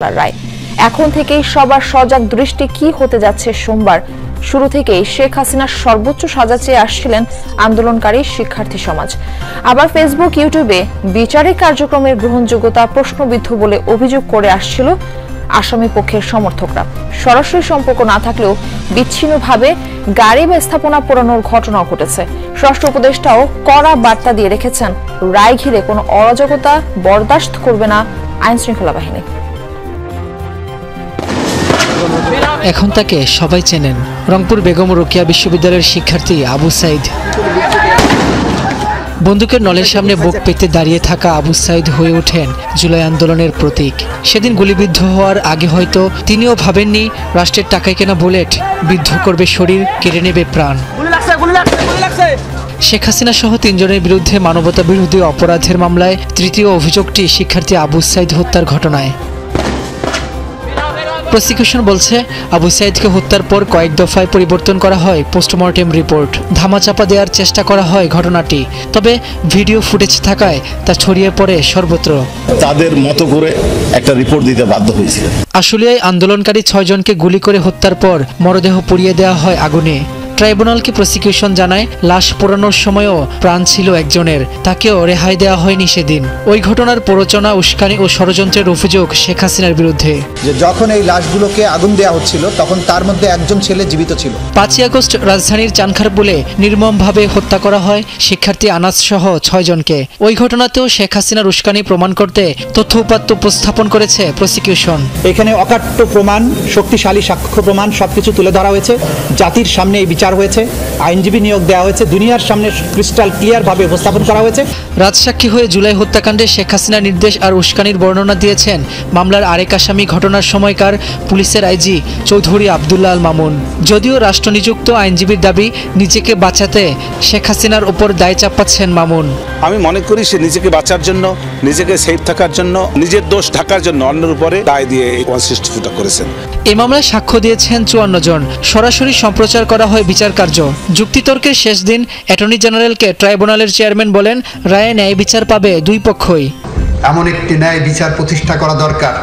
রায় এখন থেকেই সবার সজাগ দৃষ্টি কি হতে যাচ্ছে। সোমবার শুরু থেকেই শেখ হাসিনার সর্বোচ্চ সাজা চেয়ে আসছিলেন আন্দোলনকারী শিক্ষার্থী সমাজ। আবার ফেসবুক ইউটিউবে বিচারিক কার্যক্রমের গ্রহণযোগ্যতা প্রশ্নবিদ্ধ বলে অভিযোগ করে আসছিল আসামি পক্ষের সমর্থকরা। সরাসরি সম্পর্ক না থাকলেও বিচ্ছিন্নভাবে গাড়ি বা স্থাপনা পোড়ানোর ঘটনাও ঘটেছে। স্বরাষ্ট্র উপদেষ্টাও কড়া বার্তা দিয়ে রেখেছেন, রায় ঘিরে কোনো অরাজকতা বরদাস্ত করবে না আইন শৃঙ্খলা বাহিনী। এখন তাকে সবাই চেনেন, রংপুর বেগম রোকেয়া বিশ্ববিদ্যালয়ের শিক্ষার্থী আবু সাইদ। বন্দুকের নলের সামনে বুক পেতে দাঁড়িয়ে থাকা আবু সাইদ হয়ে ওঠেন জুলাই আন্দোলনের প্রতীক। সেদিন গুলিবিদ্ধ হওয়ার আগে হয়তো তিনিও ভাবেননি রাষ্ট্রের টাকায় কেনা বুলেট বিদ্ধ করবে শরীর, কেড়ে নেবে প্রাণ। শেখ হাসিনা সহ ৩ জনের বিরুদ্ধে মানবতা বিরোধী অপরাধের মামলায় তৃতীয় অভিযোগটি শিক্ষার্থী আবু সাইদ হত্যার ঘটনায়। প্রসিকিউশন বলছে, আবু সাইদকে হত্যার পর কয়েক দফায় পরিবর্তন করা হয় পোস্টমর্টেম রিপোর্ট। ধামাচাপা দেওয়ার চেষ্টা করা হয় ঘটনাটি, তবে ভিডিও ফুটেজ থাকায় তা ছড়িয়ে পড়ে সর্বত্র। তাদের মতো করে একটা রিপোর্ট দিতে বাধ্য হয়েছিল। আশুলিয়ায় আন্দোলনকারী ৬ জনকে গুলি করে হত্যার পর মরদেহ পুড়িয়ে দেওয়া হয় আগুনে। ট্রাইব্যুনালকে প্রসিকিউশন জানায়, লাশ পোড়ানোর সময়ও প্রাণ ছিল একজনের, তাকেও রেহাই দেওয়া হয়নি সেদিন। ওই ঘটনার প্ররোচনা, উস্কানি ও ষড়যন্ত্রের অভিযোগ শেখ হাসিনার বিরুদ্ধে। যে যখন এই লাশগুলোকে আগুন দেওয়া হচ্ছিল তখন তার মধ্যে একজন ছেলে জীবিত ছিল। ৫ই আগস্ট রাজধানীর চানখারপুলে নির্মমভাবে হত্যা করা হয় শিক্ষার্থী আনাস সহ ৬ জনকে। ওই ঘটনাতেও শেখ হাসিনার উস্কানি প্রমাণ করতে তথ্য উপাত্ত উপস্থাপন করেছে প্রসিকিউশন। এখানে অকাট্য প্রমাণ, শক্তিশালী সাক্ষ্য প্রমাণ সবকিছু তুলে ধরা হয়েছে। জাতির সামনে এই বিচার হয়েছে, আইনজীবী নিয়োগ দেওয়া হয়েছে, দুনিয়ার সামনে ক্রিস্টাল ক্লিয়ার ভাবে উপস্থাপন করা হয়েছে। রাজসাক্ষী হয়ে জুলাই হত্যাকাণ্ডে শেখ হাসিনার নির্দেশ আর উস্কানির বর্ণনা দিয়েছেন মামলার আরেক আসামি, ঘটনার সময়কার পুলিশের আইজি চৌধুরী আবদুল্লাহ আল মামুন। যদিও রাষ্ট্রনিযুক্ত আইনজীবীর দাবি, নিজেকে বাঁচাতে শেখ হাসিনার উপর দায় চাপাচ্ছেন মামুন। আমি মনে করি সে নিজেকে বাঁচার জন্য, নিজেকে সেফ থাকার জন্য, নিজের দোষ ঢাকার জন্য অন্যের উপরে দায় দিয়ে এই 162টা করেছেন। এই মামলায় সাক্ষ্য দিয়েছেন 54 জন। সরাসরি সম্প্রচার করা হয় বিচার কার্য। যুক্তিতর্কের শেষ দিন অ্যাটর্নি জেনারেলকে ট্রাইব্যুনালের চেয়ারম্যান বলেন, রায়ে ন্যায় বিচার পাবে দুই পক্ষই। এমন একটি ন্যায় বিচার প্রতিষ্ঠা করা দরকার